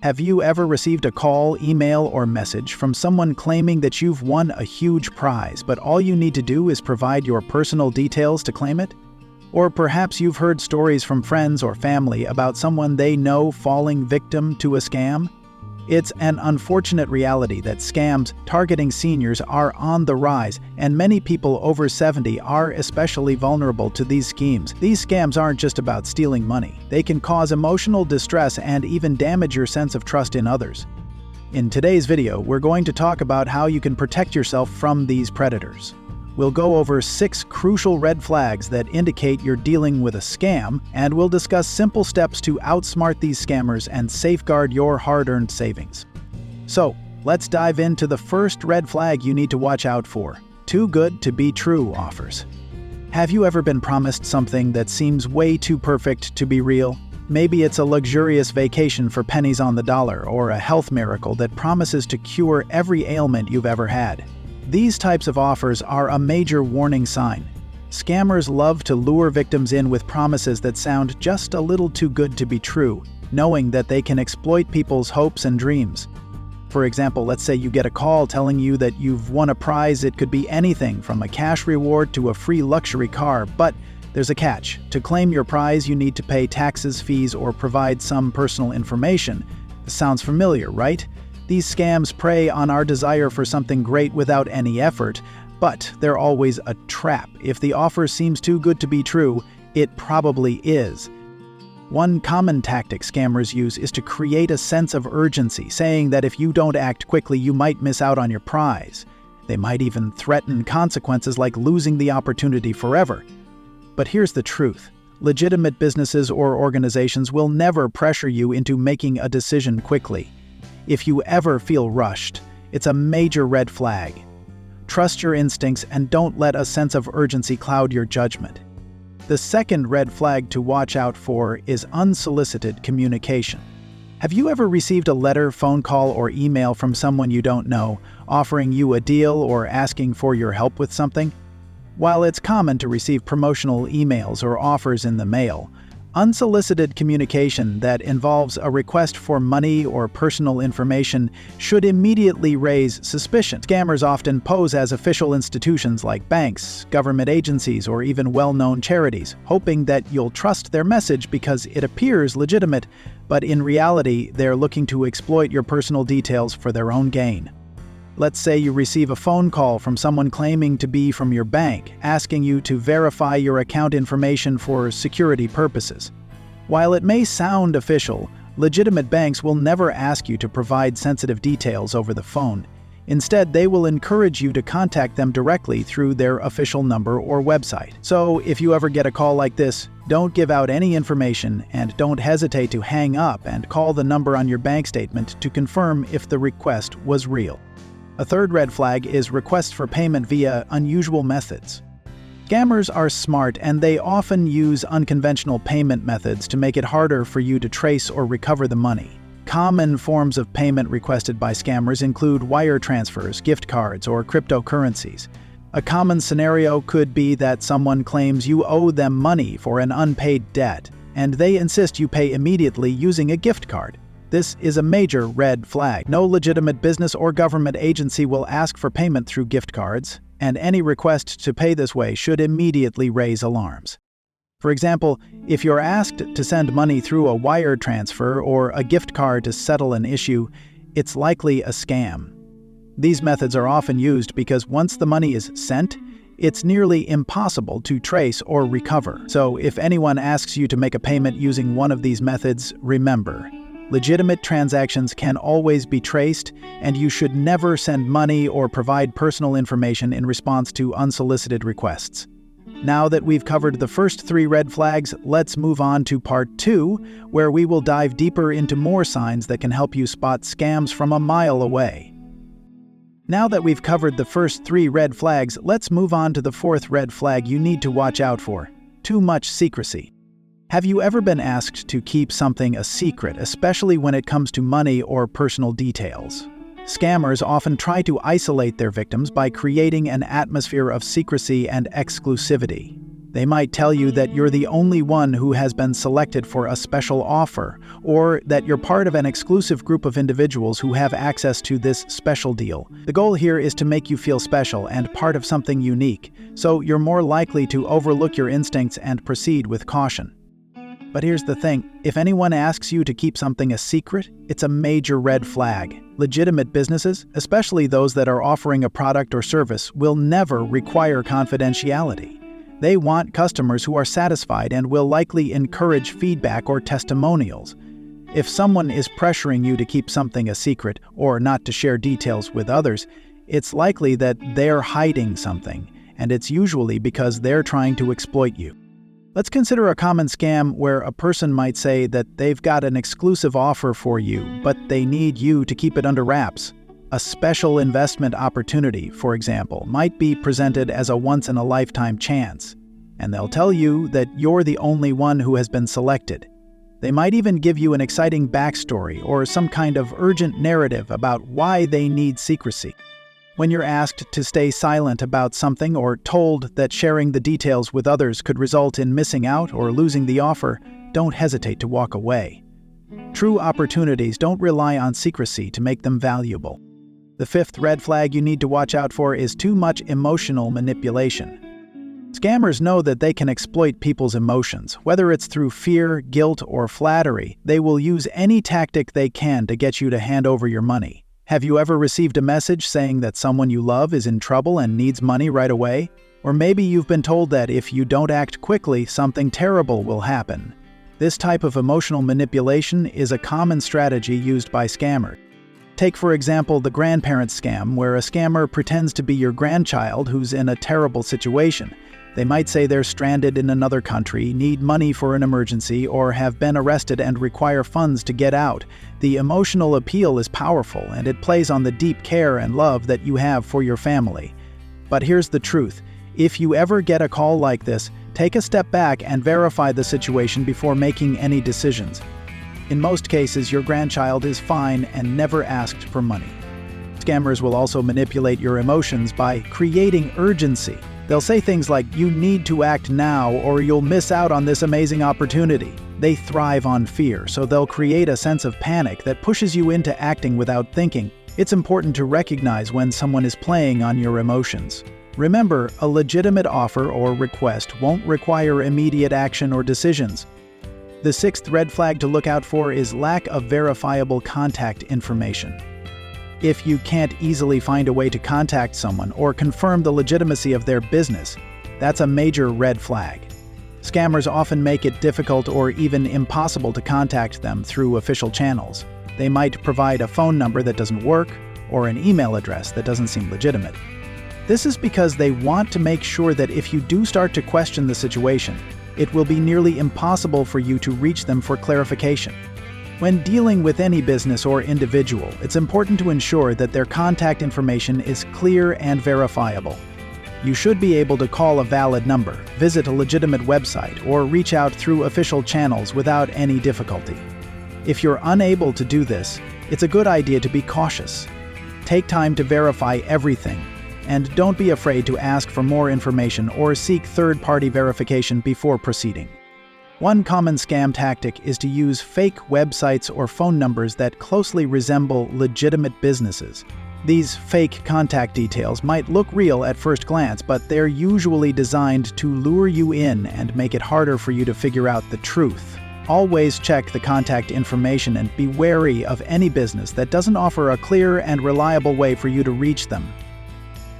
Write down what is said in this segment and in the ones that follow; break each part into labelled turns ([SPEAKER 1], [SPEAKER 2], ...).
[SPEAKER 1] Have you ever received a call, email, or message from someone claiming that you've won a huge prize, but all you need to do is provide your personal details to claim it? Or perhaps you've heard stories from friends or family about someone they know falling victim to a scam? It's an unfortunate reality that scams targeting seniors are on the rise, and many people over 70 are especially vulnerable to these schemes. These scams aren't just about stealing money. They can cause emotional distress and even damage your sense of trust in others. In today's video, we're going to talk about how you can protect yourself from these predators. We'll go over 6 crucial red flags that indicate you're dealing with a scam, and we'll discuss simple steps to outsmart these scammers and safeguard your hard-earned savings. So, let's dive into the first red flag you need to watch out for: too good to be true offers. Have you ever been promised something that seems way too perfect to be real? Maybe it's a luxurious vacation for pennies on the dollar, or a health miracle that promises to cure every ailment you've ever had. These types of offers are a major warning sign. Scammers love to lure victims in with promises that sound just a little too good to be true, knowing that they can exploit people's hopes and dreams. For example, let's say you get a call telling you that you've won a prize. It could be anything from a cash reward to a free luxury car, but there's a catch. To claim your prize, you need to pay taxes, fees, or provide some personal information. This sounds familiar, right? These scams prey on our desire for something great without any effort, but they're always a trap. If the offer seems too good to be true, it probably is. One common tactic scammers use is to create a sense of urgency, saying that if you don't act quickly, you might miss out on your prize. They might even threaten consequences like losing the opportunity forever. But here's the truth. Legitimate businesses or organizations will never pressure you into making a decision quickly. If you ever feel rushed, it's a major red flag. Trust your instincts and don't let a sense of urgency cloud your judgment. The second red flag to watch out for is unsolicited communication. Have you ever received a letter, phone call, or email from someone you don't know, offering you a deal or asking for your help with something? While it's common to receive promotional emails or offers in the mail, unsolicited communication that involves a request for money or personal information should immediately raise suspicion. Scammers often pose as official institutions like banks, government agencies, or even well-known charities, hoping that you'll trust their message because it appears legitimate, but in reality, they're looking to exploit your personal details for their own gain. Let's say you receive a phone call from someone claiming to be from your bank, asking you to verify your account information for security purposes. While it may sound official, legitimate banks will never ask you to provide sensitive details over the phone. Instead, they will encourage you to contact them directly through their official number or website. So, if you ever get a call like this, don't give out any information and don't hesitate to hang up and call the number on your bank statement to confirm if the request was real. A third red flag is requests for payment via unusual methods. Scammers are smart and they often use unconventional payment methods to make it harder for you to trace or recover the money. Common forms of payment requested by scammers include wire transfers, gift cards, or cryptocurrencies. A common scenario could be that someone claims you owe them money for an unpaid debt, and they insist you pay immediately using a gift card. This is a major red flag. No legitimate business or government agency will ask for payment through gift cards, and any request to pay this way should immediately raise alarms. For example, if you're asked to send money through a wire transfer or a gift card to settle an issue, it's likely a scam. These methods are often used because once the money is sent, it's nearly impossible to trace or recover. So if anyone asks you to make a payment using one of these methods, remember, legitimate transactions can always be traced, and you should never send money or provide personal information in response to unsolicited requests. Now that we've covered the first 3 red flags, let's move on to part 2, where we will dive deeper into more signs that can help you spot scams from a mile away. Now that we've covered the first 3 red flags, let's move on to the 4th red flag you need to watch out for: too much secrecy. Have you ever been asked to keep something a secret, especially when it comes to money or personal details? Scammers often try to isolate their victims by creating an atmosphere of secrecy and exclusivity. They might tell you that you're the only one who has been selected for a special offer, or that you're part of an exclusive group of individuals who have access to this special deal. The goal here is to make you feel special and part of something unique, so you're more likely to overlook your instincts and proceed with caution. But here's the thing, if anyone asks you to keep something a secret, it's a major red flag. Legitimate businesses, especially those that are offering a product or service, will never require confidentiality. They want customers who are satisfied and will likely encourage feedback or testimonials. If someone is pressuring you to keep something a secret or not to share details with others, it's likely that they're hiding something, and it's usually because they're trying to exploit you. Let's consider a common scam where a person might say that they've got an exclusive offer for you, but they need you to keep it under wraps. A special investment opportunity, for example, might be presented as a once-in-a-lifetime chance, and they'll tell you that you're the only one who has been selected. They might even give you an exciting backstory or some kind of urgent narrative about why they need secrecy. When you're asked to stay silent about something or told that sharing the details with others could result in missing out or losing the offer, don't hesitate to walk away. True opportunities don't rely on secrecy to make them valuable. The fifth red flag you need to watch out for is too much emotional manipulation. Scammers know that they can exploit people's emotions. Whether it's through fear, guilt, or flattery, they will use any tactic they can to get you to hand over your money. Have you ever received a message saying that someone you love is in trouble and needs money right away? Or maybe you've been told that if you don't act quickly, something terrible will happen. This type of emotional manipulation is a common strategy used by scammers. Take, for example, the grandparent scam, where a scammer pretends to be your grandchild who's in a terrible situation. They might say they're stranded in another country, need money for an emergency, or have been arrested and require funds to get out. The emotional appeal is powerful, and it plays on the deep care and love that you have for your family. But here's the truth. If you ever get a call like this, take a step back and verify the situation before making any decisions. In most cases, your grandchild is fine and never asked for money. Scammers will also manipulate your emotions by creating urgency. They'll say things like, "You need to act now or you'll miss out on this amazing opportunity." They thrive on fear, so they'll create a sense of panic that pushes you into acting without thinking. It's important to recognize when someone is playing on your emotions. Remember, a legitimate offer or request won't require immediate action or decisions. The sixth red flag to look out for is lack of verifiable contact information. If you can't easily find a way to contact someone or confirm the legitimacy of their business, that's a major red flag. Scammers often make it difficult or even impossible to contact them through official channels. They might provide a phone number that doesn't work or an email address that doesn't seem legitimate. This is because they want to make sure that if you do start to question the situation, it will be nearly impossible for you to reach them for clarification. When dealing with any business or individual, it's important to ensure that their contact information is clear and verifiable. You should be able to call a valid number, visit a legitimate website, or reach out through official channels without any difficulty. If you're unable to do this, it's a good idea to be cautious. Take time to verify everything, and don't be afraid to ask for more information or seek third-party verification before proceeding. One common scam tactic is to use fake websites or phone numbers that closely resemble legitimate businesses. These fake contact details might look real at first glance, but they're usually designed to lure you in and make it harder for you to figure out the truth. Always check the contact information and be wary of any business that doesn't offer a clear and reliable way for you to reach them.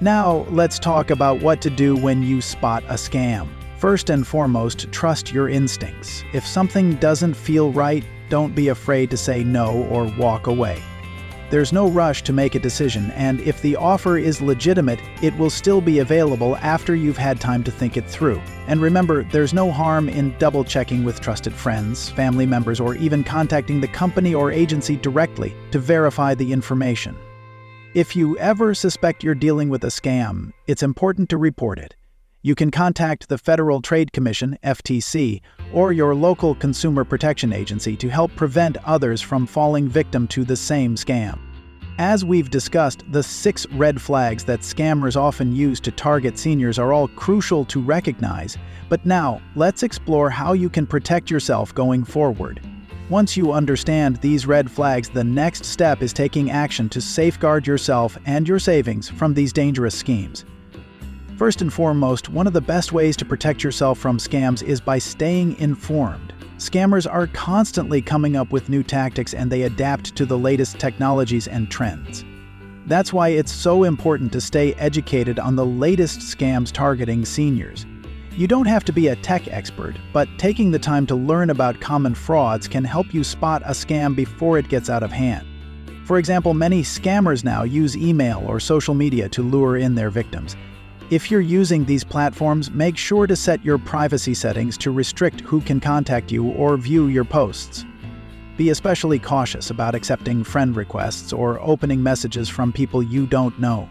[SPEAKER 1] Now, let's talk about what to do when you spot a scam. First and foremost, trust your instincts. If something doesn't feel right, don't be afraid to say no or walk away. There's no rush to make a decision, and if the offer is legitimate, it will still be available after you've had time to think it through. And remember, there's no harm in double-checking with trusted friends, family members, or even contacting the company or agency directly to verify the information. If you ever suspect you're dealing with a scam, it's important to report it. You can contact the Federal Trade Commission, FTC, or your local consumer protection agency to help prevent others from falling victim to the same scam. As we've discussed, the 6 red flags that scammers often use to target seniors are all crucial to recognize, but now, let's explore how you can protect yourself going forward. Once you understand these red flags, the next step is taking action to safeguard yourself and your savings from these dangerous schemes. First and foremost, one of the best ways to protect yourself from scams is by staying informed. Scammers are constantly coming up with new tactics and they adapt to the latest technologies and trends. That's why it's so important to stay educated on the latest scams targeting seniors. You don't have to be a tech expert, but taking the time to learn about common frauds can help you spot a scam before it gets out of hand. For example, many scammers now use email or social media to lure in their victims. If you're using these platforms, make sure to set your privacy settings to restrict who can contact you or view your posts. Be especially cautious about accepting friend requests or opening messages from people you don't know.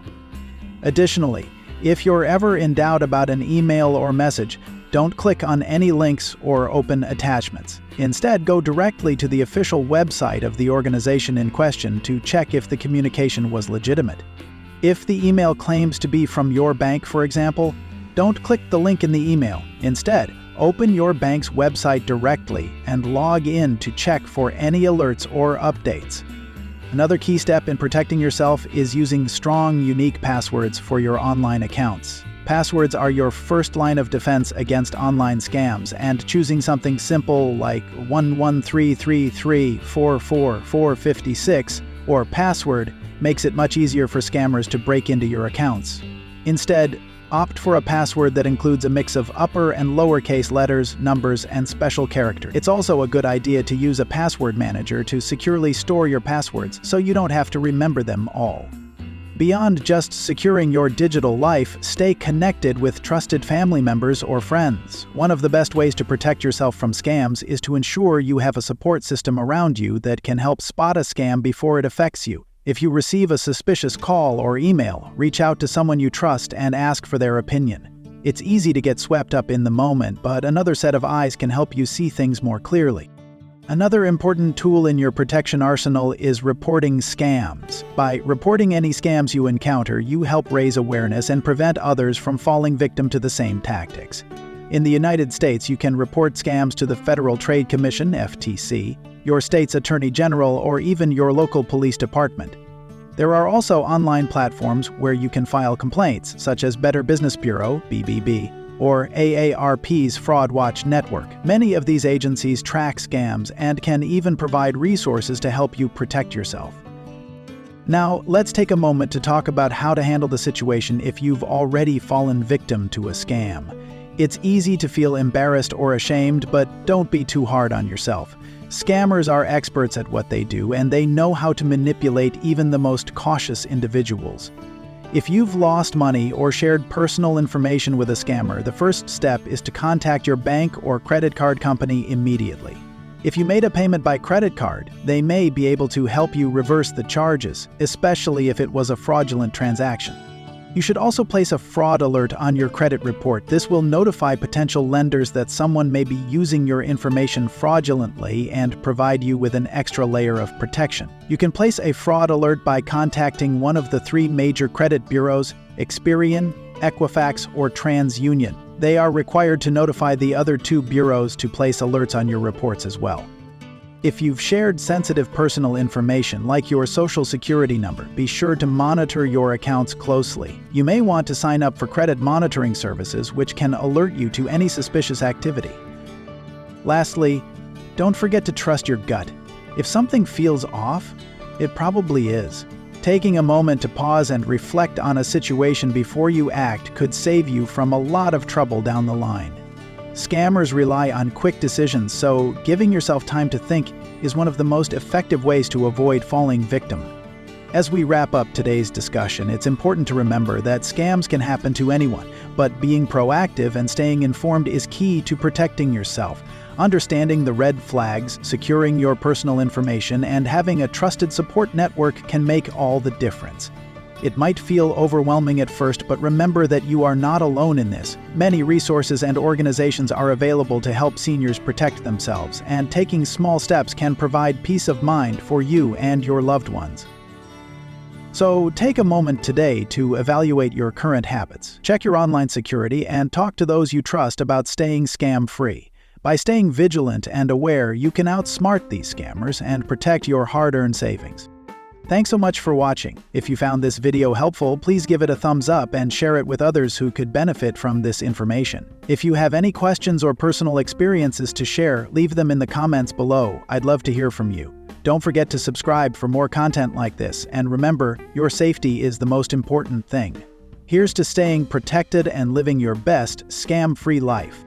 [SPEAKER 1] Additionally, if you're ever in doubt about an email or message, don't click on any links or open attachments. Instead, go directly to the official website of the organization in question to check if the communication was legitimate. If the email claims to be from your bank, for example, don't click the link in the email. Instead, open your bank's website directly and log in to check for any alerts or updates. Another key step in protecting yourself is using strong, unique passwords for your online accounts. Passwords are your first line of defense against online scams, and choosing something simple like 113334456 or password makes it much easier for scammers to break into your accounts. Instead, opt for a password that includes a mix of upper and lowercase letters, numbers, and special characters. It's also a good idea to use a password manager to securely store your passwords so you don't have to remember them all. Beyond just securing your digital life, stay connected with trusted family members or friends. One of the best ways to protect yourself from scams is to ensure you have a support system around you that can help spot a scam before it affects you. If you receive a suspicious call or email, reach out to someone you trust and ask for their opinion. It's easy to get swept up in the moment, but another set of eyes can help you see things more clearly. Another important tool in your protection arsenal is reporting scams. By reporting any scams you encounter, you help raise awareness and prevent others from falling victim to the same tactics. In the United States, you can report scams to the Federal Trade Commission, FTC, your state's attorney general, or even your local police department. There are also online platforms where you can file complaints, such as Better Business Bureau, BBB, or AARP's Fraud Watch Network. Many of these agencies track scams and can even provide resources to help you protect yourself. Now, let's take a moment to talk about how to handle the situation if you've already fallen victim to a scam. It's easy to feel embarrassed or ashamed, but don't be too hard on yourself. Scammers are experts at what they do, and they know how to manipulate even the most cautious individuals. If you've lost money or shared personal information with a scammer, the first step is to contact your bank or credit card company immediately. If you made a payment by credit card, they may be able to help you reverse the charges, especially if it was a fraudulent transaction. You should also place a fraud alert on your credit report. This will notify potential lenders that someone may be using your information fraudulently and provide you with an extra layer of protection. You can place a fraud alert by contacting one of the 3 major credit bureaus, Experian, Equifax, or TransUnion. They are required to notify the other 2 bureaus to place alerts on your reports as well. If you've shared sensitive personal information like your social security number, be sure to monitor your accounts closely. You may want to sign up for credit monitoring services, which can alert you to any suspicious activity. Lastly, don't forget to trust your gut. If something feels off, it probably is. Taking a moment to pause and reflect on a situation before you act could save you from a lot of trouble down the line. Scammers rely on quick decisions, so giving yourself time to think is one of the most effective ways to avoid falling victim. As we wrap up today's discussion, it's important to remember that scams can happen to anyone, but being proactive and staying informed is key to protecting yourself. Understanding the red flags, securing your personal information, and having a trusted support network can make all the difference. It might feel overwhelming at first, but remember that you are not alone in this. Many resources and organizations are available to help seniors protect themselves, and taking small steps can provide peace of mind for you and your loved ones. So take a moment today to evaluate your current habits. Check your online security and talk to those you trust about staying scam-free. By staying vigilant and aware, you can outsmart these scammers and protect your hard-earned savings. Thanks so much for watching. If you found this video helpful, please give it a thumbs up and share it with others who could benefit from this information. If you have any questions or personal experiences to share, leave them in the comments below. I'd love to hear from you. Don't forget to subscribe for more content like this, and remember, your safety is the most important thing. Here's to staying protected and living your best, scam-free life.